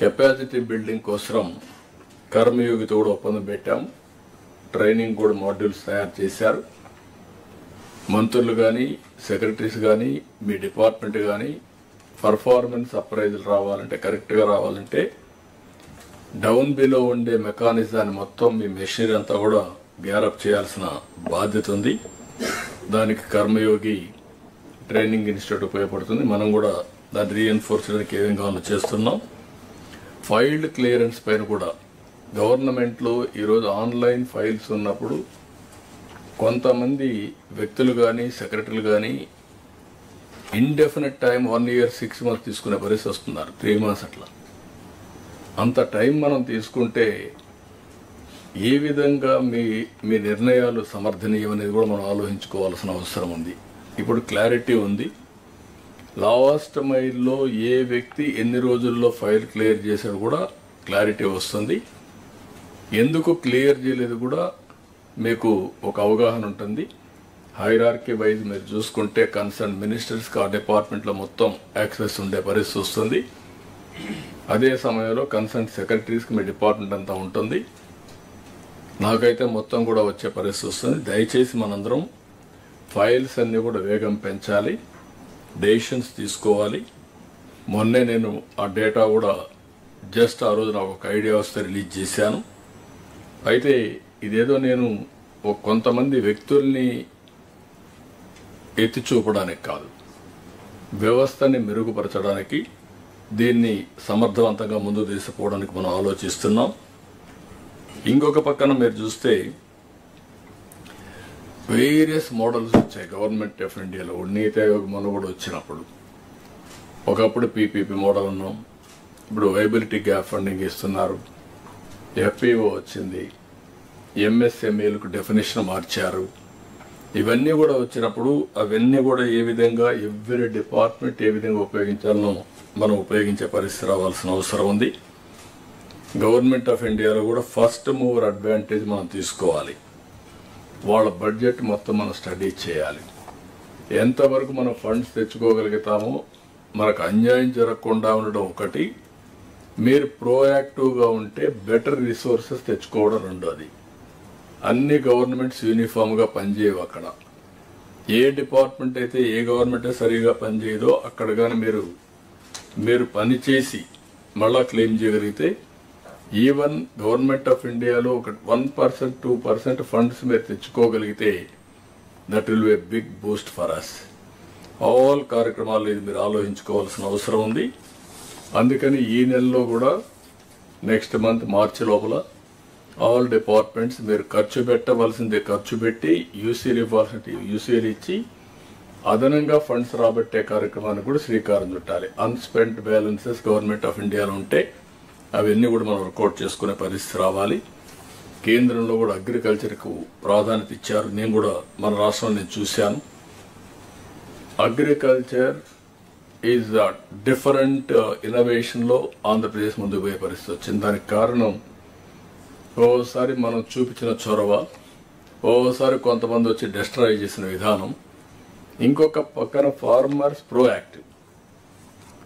Capacity building కోసం కర్మయోగితో కూడా ఒప్పందం పెట్టాం. ట్రైనింగ్ కూడా మాడ్యూల్స్ తయారు చేశారు. మంత్రులు కానీ, సెక్రటరీస్ కానీ, మీ డిపార్ట్మెంట్ కానీ పర్ఫార్మెన్స్ అప్రైజల్ రావాలంటే, కరెక్ట్గా రావాలంటే డౌన్ బిలో ఉండే మెకానిజాన్ని మొత్తం మీ మెషినరీ అంతా కూడా గ్యారప్ చేయాల్సిన బాధ్యత ఉంది. దానికి కర్మయోగి ట్రైనింగ్ ఇన్స్టిట్యూట్ ఉపయోగపడుతుంది. మనం కూడా దాన్ని రీఎన్ఫోర్స్ చేయడానికి ఏమేం కావాలో చేస్తున్నాం. ఫైల్డ్ క్లియరెన్స్ పైన కూడా గవర్నమెంట్లో ఈరోజు ఆన్లైన్ ఫైల్స్ ఉన్నప్పుడు కొంతమంది వ్యక్తులు కానీ, సెక్రటరీలు కానీ ఇండెఫినెట్ టైం 1 year 6 months తీసుకునే పరిస్థితి వస్తున్నారు. 3 months అట్లా. అంత టైం మనం తీసుకుంటే ఏ విధంగా మీ నిర్ణయాలు సమర్థనీయం అనేది కూడా మనం ఆలోచించుకోవాల్సిన అవసరం ఉంది. ఇప్పుడు క్లారిటీ ఉంది. లాస్ట్ మైల్లో ఏ వ్యక్తి ఎన్ని రోజుల్లో ఫైల్ క్లియర్ చేశాడు కూడా క్లారిటీ వస్తుంది. ఎందుకు క్లియర్ చేయలేదు కూడా మీకు ఒక అవగాహన ఉంటుంది. హైరార్కీ వైజ్ మీరు చూసుకుంటే కన్సర్న్ మినిస్టర్స్కి ఆ డిపార్ట్మెంట్లో మొత్తం యాక్సెస్ ఉండే పరిస్థితి వస్తుంది. అదే సమయంలో కన్సర్న్ సెక్రటరీస్కి మీ డిపార్ట్మెంట్ అంతా ఉంటుంది. నాకైతే మొత్తం కూడా వచ్చే పరిస్థితి వస్తుంది. దయచేసి మనందరం ఫైల్స్ అన్నీ కూడా వేగం పెంచాలి, డెసిషన్స్ తీసుకోవాలి. మొన్నే నేను ఆ డేటా కూడా జస్ట్ ఆ రోజు నాకు ఒక ఐడియా వస్తే రిలీజ్ చేశాను. అయితే ఇదేదో నేను కొంతమంది వ్యక్తుల్ని ఎత్తి చూపడానికి కాదు, వ్యవస్థని మెరుగుపరచడానికి, దీన్ని సమర్థవంతంగా ముందుకు తీసుకుపోవడానికి మనం ఆలోచిస్తున్నాం. ఇంకొక పక్కన మీరు చూస్తే వేరియస్ మోడల్స్ వచ్చాయి గవర్నమెంట్ ఆఫ్ ఇండియాలో. నీతి ఆయోగ్ మనం కూడా వచ్చినప్పుడు ఒకప్పుడు పీపీపీ మోడల్ ఉన్నాం, ఇప్పుడు వైబిలిటీ గ్యాప్ ఫండింగ్ ఇస్తున్నారు, ఎఫ్పిఓ వచ్చింది, ఎంఎస్ఎంఈలకు డెఫినేషన్ మార్చారు. ఇవన్నీ కూడా వచ్చినప్పుడు అవన్నీ కూడా ఏ విధంగా ఎవ్రీ డిపార్ట్మెంట్ ఏ విధంగా ఉపయోగించాలనో మనం ఉపయోగించే పరిస్థితి రావాల్సిన అవసరం ఉంది. గవర్నమెంట్ ఆఫ్ ఇండియాలో కూడా ఫస్ట్ మూవర్ అడ్వాంటేజ్ మనం తీసుకోవాలి. వాళ్ళ బడ్జెట్ మొత్తం మనం స్టడీ చేయాలి. ఎంతవరకు మనం ఫండ్స్ తెచ్చుకోగలుగుతామో, మనకు అన్యాయం జరగకుండా ఉండడం ఒకటి, మీరు ప్రోయాక్టివ్గా ఉంటే బెటర్ రిసోర్సెస్ తెచ్చుకోవడం రెండోది. అన్ని గవర్నమెంట్స్ యూనిఫామ్గా పనిచేయవు. అక్కడ ఏ డిపార్ట్మెంట్ అయితే ఏ గవర్నమెంట్ సరిగా పనిచేయదో అక్కడ కానీ మీరు పనిచేసి మళ్ళా క్లెయిమ్ చేయగలిగితే, ఈవెన్ గవర్నమెంట్ ఆఫ్ ఇండియాలో ఒక 1% 2% ఫండ్స్ మీరు తెచ్చుకోగలిగితే that will be a big boost for us. All కార్యక్రమాలు ఇది మీరు ఆలోచించుకోవాల్సిన అవసరం ఉంది. అందుకని ఈ నెలలో కూడా నెక్స్ట్ మంత్ మార్చి లోపల ఆల్ డిపార్ట్మెంట్స్ మీరు ఖర్చు పెట్టవలసిందే ఖర్చు పెట్టి, యూసీలు ఇవ్వాల్సింది యూసీలు ఇచ్చి అదనంగా ఫండ్స్ రాబట్టే కార్యక్రమానికి కూడా శ్రీకారం చుట్టాలి. అన్స్పెంట్ బ్యాలెన్సెస్ గవర్నమెంట్ ఆఫ్ ఇండియాలో ఉంటే అవన్నీ కూడా మనం వర్కౌట్ చేసుకునే పరిస్థితి రావాలి. కేంద్రంలో కూడా అగ్రికల్చర్కు ప్రాధాన్యత ఇచ్చారు. నేను కూడా మన రాష్ట్రంలో నేను చూశాను. అగ్రికల్చర్ ఈజ్ డిఫరెంట్ ఇన్నోవేషన్లో ఆంధ్రప్రదేశ్ ముందుకు పోయే పరిస్థితి వచ్చింది. దానికి కారణం ఓసారి మనం చూపించిన చొరవ, ఓసారి కొంతమంది వచ్చి డిస్ట్రాయ్ చేసిన విధానం, ఇంకొక పక్కన ఫార్మర్స్ ప్రోయాక్టివ్.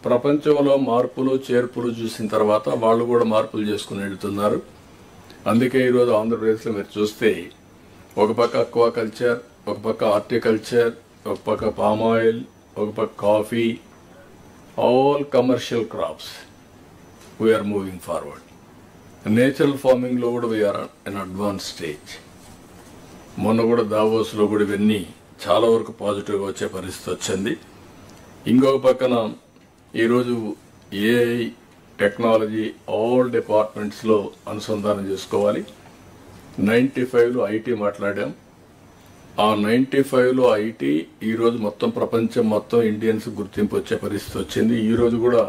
ప్రపంచంలో మార్పులు చేర్పులు చూసిన తర్వాత వాళ్ళు కూడా మార్పులు చేసుకుని వెళ్తున్నారు. అందుకే ఈరోజు ఆంధ్రప్రదేశ్లో మీరు చూస్తే ఒక పక్క అక్వాకల్చర్, ఒక పక్క హార్టికల్చర్, ఒక పక్క పామ్ ఆయిల్, ఒక పక్క coffee, all commercial crops we are moving forward. Natural ఫార్మింగ్లో కూడా వీఆర్ ఇన్ అడ్వాన్స్ స్టేజ్. మొన్న కూడా దావోస్లో కూడా ఇవన్నీ చాలా వరకు పాజిటివ్గా వచ్చే పరిస్థితి వచ్చింది. ఇంకొక పక్కన ఈరోజు ఏఐ టెక్నాలజీ ఆల్ డిపార్ట్మెంట్స్లో అనుసంధానం చేసుకోవాలి. 95లో ఐటీ మాట్లాడాం. ఆ 95లో ఐటీ ఈరోజు మొత్తం ప్రపంచం మొత్తం ఇండియన్స్ గుర్తింపు వచ్చే పరిస్థితి వచ్చింది. ఈరోజు కూడా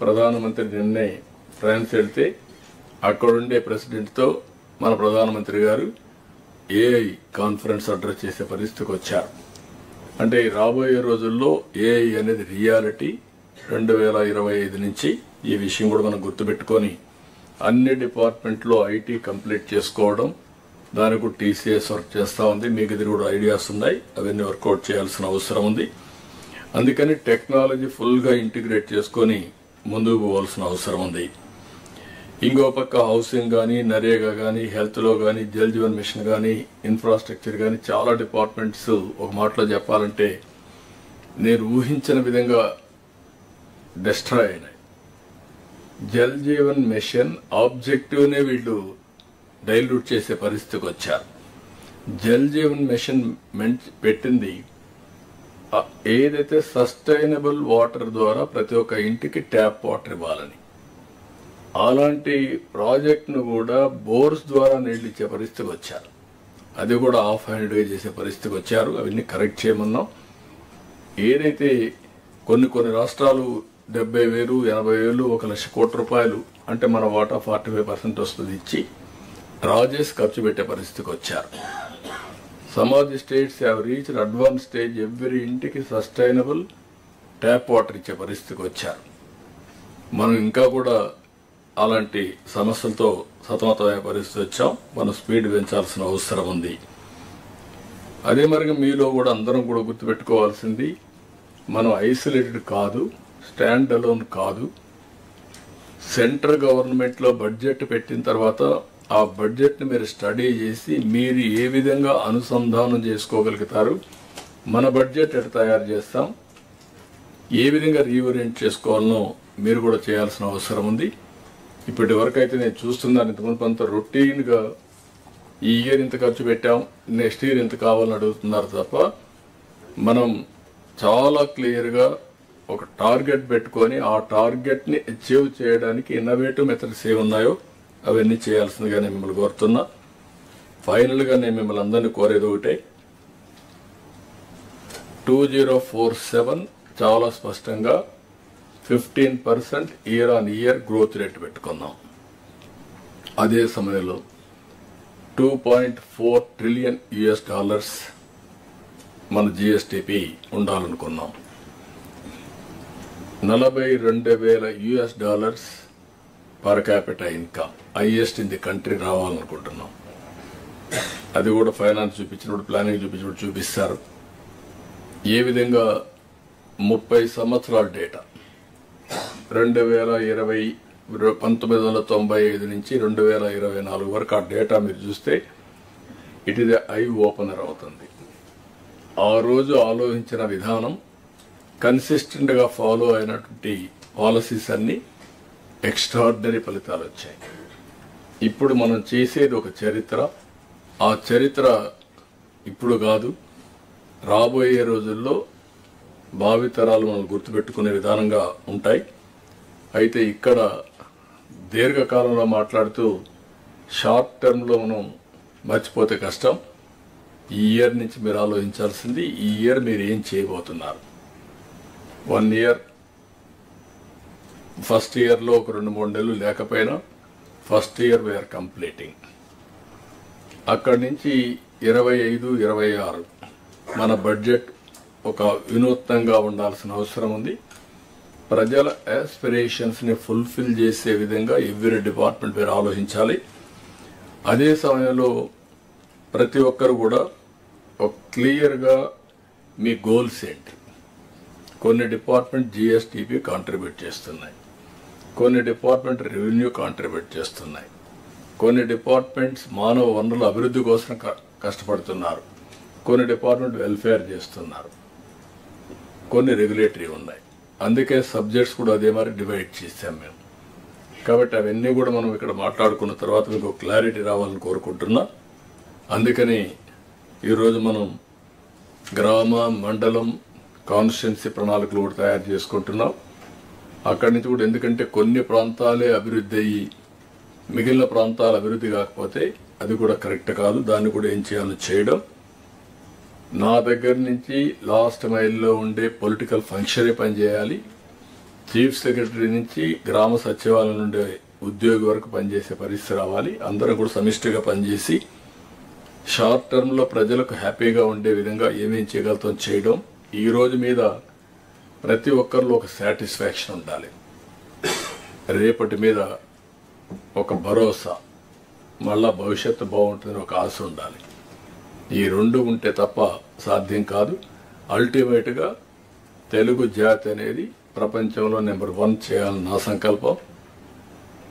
ప్రధానమంత్రి నిన్నే ఫ్రాన్స్ వెళ్తే అక్కడుండే ప్రెసిడెంట్తో మన ప్రధానమంత్రి గారు ఏఐ కాన్ఫరెన్స్ అడ్రస్ చేసే పరిస్థితికి వచ్చారు. అంటే రాబోయే రోజుల్లో ఏఐ అనేది రియాలిటీ. 2025 నుంచి ఈ విషయం కూడా మనం గుర్తుపెట్టుకొని అన్ని డిపార్ట్మెంట్లో ఐటీ కంప్లీట్ చేసుకోవడం, దానికి టీసీఎస్ వర్క్ చేస్తూ ఉంది. మీకు ఇది కూడా ఐడియాస్ ఉన్నాయి, అవన్నీ వర్కౌట్ చేయాల్సిన అవసరం ఉంది. అందుకని టెక్నాలజీ ఫుల్గా ఇంటిగ్రేట్ చేసుకొని ముందుకు పోవాల్సిన అవసరం ఉంది. ఇంకో పక్క హౌసింగ్ కానీ, నరేగా కానీ, హెల్త్లో కానీ, జల్ జీవన్ మిషన్ కానీ, ఇన్ఫ్రాస్ట్రక్చర్ కానీ చాలా డిపార్ట్మెంట్స్ ఒక మాటలో చెప్పాలంటే నేను ఊహించిన విధంగా డిస్ట్రాయ్ అయినాయి. జల్ జీవన్ మిషన్ ఆబ్జెక్టివ్నే వీళ్ళు డైల్యూట్ చేసే పరిస్థితికి వచ్చారు. జల్ జీవన్ మిషన్ పెట్టింది ఏదైతే సస్టైనబుల్ వాటర్ ద్వారా ప్రతి ఒక్క ఇంటికి ట్యాప్ వాటర్ ఇవ్వాలని, అలాంటి ప్రాజెక్ట్ను కూడా బోర్స్ ద్వారా నీళ్ళు ఇచ్చే పరిస్థితికి వచ్చారు. అది కూడా ఆఫ్ హ్యాండెడ్గా చేసే పరిస్థితికి వచ్చారు. అవన్నీ కరెక్ట్ చేయమన్నాం. ఏదైతే కొన్ని రాష్ట్రాలు 70,000, 80,000, 1,00,000 కోట్ల రూపాయలు అంటే మన వాటా 45% వస్తుంది ఇచ్చి డ్రా చేసి ఖర్చు పెట్టే పరిస్థితికి వచ్చారు. Some of the states have reached advance stage every ఇంటికి సస్టైనబుల్ ట్యాప్ వాటర్ ఇచ్చే పరిస్థితికి వచ్చారు. మనం ఇంకా కూడా అలాంటి సమస్యలతో సతమతమయ్యే పరిస్థితి వచ్చాం. మనం స్పీడ్ పెంచాల్సిన అవసరం ఉంది. అదే మరిగా మీలో కూడా అందరం కూడా గుర్తుపెట్టుకోవాల్సింది, మనం ఐసోలేటెడ్ కాదు, స్టాండ్ అలోన్ కాదు. సెంట్రల్ గవర్నమెంట్లో బడ్జెట్ పెట్టిన తర్వాత ఆ బడ్జెట్ని మీరు స్టడీ చేసి మీరు ఏ విధంగా అనుసంధానం చేసుకోగలుగుతారు, మన బడ్జెట్ ఎట్లా తయారు చేస్తాం, ఏ విధంగా రీఓరియంట్ చేసుకోవాలనో మీరు కూడా చేయాల్సిన అవసరం ఉంది. ఇప్పటి వరకు అయితే నేను చూస్తున్నాను, ఇంతకుముందు అంత రొటీన్గా ఈ ఇయర్ ఇంత ఖర్చు పెట్టాం, నెక్స్ట్ ఇయర్ ఇంత కావాలని అడుగుతున్నారు తప్ప మనం చాలా క్లియర్గా ఒక టార్గెట్ పెట్టుకొని ఆ టార్గెట్ని అచీవ్ చేయడానికి ఇన్నోవేటివ్ మెథడ్స్ ఏ ఉన్నాయో అవన్నీ చేయాల్సిందిగా నేను మిమ్మల్ని కోరుతున్నా. ఫైనల్గా నేను మిమ్మల్ని అందరినీ కోరేది ఒకటే, 2047 చాలా స్పష్టంగా 15% year on year growth rate పెట్టుకున్నాం. అదే సమయంలో $2.4 ట్రిలియన్ మన జిఎస్టిపి ఉండాలనుకున్నాం. $42,000 per capital income highest in the country రావాలనుకుంటున్నాం. అది కూడా ఫైనాన్స్ చూపించినప్పుడు, ప్లానింగ్ చూపించినప్పుడు చూపిస్తారు. ఏ విధంగా 30 సంవత్సరాల డేటా 1995 నుంచి 2024 వరకు ఆ డేటా మీరు చూస్తే ఇట్ ఈజ్ ఐ ఓపెనర్ అవుతుంది. ఆ రోజు ఆలోచించిన విధానం, కన్సిస్టెంట్గా ఫాలో అయినటువంటి పాలసీస్ అన్ని ఎక్స్ట్రాడినరీ ఫలితాలు వచ్చాయి. ఇప్పుడు మనం చేసేది ఒక చరిత్ర. ఆ చరిత్ర ఇప్పుడు కాదు, రాబోయే రోజుల్లో భావితరాలు మనం గుర్తుపెట్టుకునే విధానంగా ఉంటాయి. అయితే ఇక్కడ దీర్ఘకాలంలో మాట్లాడుతూ షార్ట్ టర్మ్లో మనం మర్చిపోతే కష్టం. ఈ ఇయర్ నుంచి మీరు ఆలోచించాల్సింది, ఈ ఇయర్ మీరు ఏం చేయబోతున్నారు. 1 ఇయర్, ఫస్ట్ ఇయర్లో ఒక 2-3 నెలలు లేకపోయినా ఫస్ట్ ఇయర్ వీఆర్ కంప్లీటింగ్. అక్కడి నుంచి 25, 26 మన బడ్జెట్ ఒక వినూత్నంగా ఉండాల్సిన అవసరం ఉంది. ప్రజల ఆస్పిరేషన్స్ని ఫుల్ఫిల్ చేసే విధంగా ఎవ్రీ డిపార్ట్మెంట్ మీరు ఆలోచించాలి. అదే సమయంలో ప్రతి ఒక్కరు కూడా ఒక క్లియర్గా మీ గోల్స్ ఏంటి. కొన్ని డిపార్ట్మెంట్ జిఎస్టిపి కాంట్రిబ్యూట్ చేస్తున్నాయి, కొన్ని డిపార్ట్మెంట్ రెవెన్యూ కాంట్రిబ్యూట్ చేస్తున్నాయి, కొన్ని డిపార్ట్మెంట్స్ మానవ వనరుల అభివృద్ధి కోసం కష్టపడుతున్నారు, కొన్ని డిపార్ట్మెంట్ వెల్ఫేర్ చేస్తున్నారు, కొన్ని రెగ్యులేటరీ ఉన్నాయి. అందుకే సబ్జెక్ట్స్ కూడా అదే మరి డివైడ్ చేశాం మేము. కాబట్టి అవన్నీ కూడా మనం ఇక్కడ మాట్లాడుకున్న తర్వాత మీకు క్లారిటీ రావాలని కోరుకుంటున్నా. అందుకని ఈరోజు మనం గ్రామ, మండలం, కాన్స్టిట్యున్సీ ప్రణాళికలు కూడా తయారు చేసుకుంటున్నాం. అక్కడి నుంచి కూడా, ఎందుకంటే కొన్ని ప్రాంతాలే అభివృద్ధి అయ్యి మిగిలిన ప్రాంతాలు అభివృద్ధి కాకపోతే అది కూడా కరెక్ట్ కాదు. దాన్ని కూడా ఏం చేయాలో చేయడం. నా దగ్గర నుంచి లాస్ట్ మైల్లో ఉండే పొలిటికల్ ఫంక్షనే పనిచేయాలి. చీఫ్ సెక్రటరీ నుంచి గ్రామ సచివాలయం నుండే ఉద్యోగి వరకు పనిచేసే పరిస్థితి రావాలి. అందరం కూడా సమిష్టిగా పనిచేసి షార్ట్ టర్మ్లో ప్రజలకు హ్యాపీగా ఉండే విధంగా ఏమేం చేయగలుగుతాం చేయడం. ఈ రోజు మీద ప్రతి ఒక్కరిలో ఒక సాటిస్ఫాక్షన్ ఉండాలి. రేపటి మీద ఒక భరోసా, మళ్ళా భవిష్యత్తు బాగుంటుందని ఒక ఆశ ఉండాలి. ఈ రెండు ఉంటే తప్ప సాధ్యం కాదు. అల్టిమేట్గా తెలుగు జాతి అనేది ప్రపంచంలో నెంబర్ 1 చేయాలని నా సంకల్పం.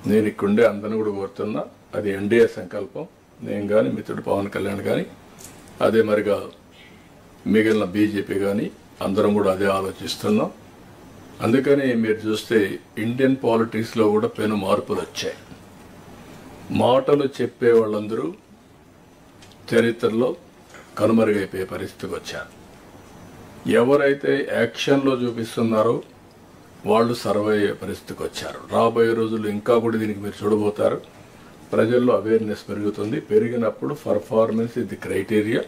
నేను ఇక్కడుండే అందరిని కూడా కోరుతున్నా, అది ఎన్డీఏ సంకల్పం. నేను కానీ మిత్రుడు పవన్ కళ్యాణ్ కానీ, అదే మరిగా మిగిలిన బీజేపీ కానీ అందరం కూడా అదే ఆలోచిస్తున్నాం. అందుకని మీరు చూస్తే ఇండియన్ పాలిటిక్స్లో కూడా పెను మార్పులు వచ్చాయి. మాటలు చెప్పే వాళ్ళందరూ చరిత్రలో కనుమరుగైపోయే పరిస్థితికి వచ్చారు. ఎవరైతే యాక్షన్లో చూపిస్తున్నారో వాళ్ళు సర్వే అయ్యే పరిస్థితికి వచ్చారు. రాబోయే రోజుల్లో ఇంకా కూడా దీనికి మీరు చూడబోతారు. ప్రజల్లో అవేర్నెస్ పెరుగుతుంది. పెరిగినప్పుడు పర్ఫార్మెన్స్ ఇది క్రైటీరియా.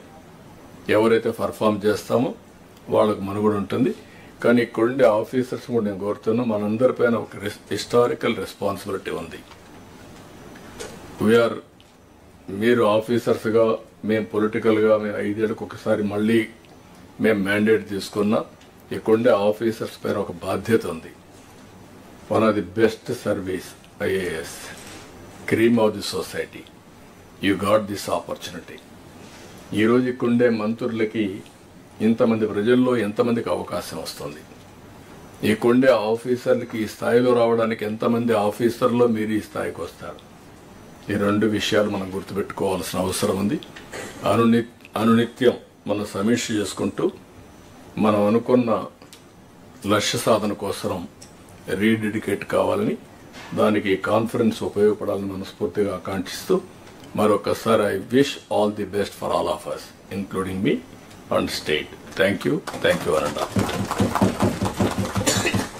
ఎవరైతే పర్ఫామ్ చేస్తామో వాళ్ళకు మనుగడ ఉంటుంది. కానీ ఇక్కడుండే ఆఫీసర్స్ కూడా నేను కోరుతున్నా, మనందరిపైన ఒక హిస్టారికల్ రెస్పాన్సిబిలిటీ ఉంది. మీరు ఆఫీసర్స్గా, మేము పొలిటికల్గా, మేము 5 ఏళ్ళకి ఒకసారి మళ్ళీ మేము మ్యాండేట్ తీసుకున్నా. ఇక్కడుండే ఆఫీసర్స్ పైన ఒక బాధ్యత ఉంది. One of the best service IAS, cream of the society. You got this opportunity. ఈరోజు ఇక్కడుండే మంత్రులకి ఇంతమంది ప్రజల్లో ఎంతమందికి అవకాశం వస్తుంది? ఇక్కడుండే ఆఫీసర్లకి ఈ స్థాయిలో రావడానికి ఎంతమంది ఆఫీసర్లో మీరు ఈ స్థాయికి వస్తారు? ఈ 2 విషయాలు మనం గుర్తుపెట్టుకోవాల్సిన అవసరం ఉంది. అనునిత్యం మనం సమీక్ష చేసుకుంటూ మనం అనుకున్న లక్ష్య సాధన కోసం రీడెడికేట్ కావాలని, దానికి కాన్ఫరెన్స్ ఉపయోగపడాలని మనస్ఫూర్తిగా ఆకాంక్షిస్తూ మరొకసారి I wish all the best for all of us, including me and state. Thank you అనంట.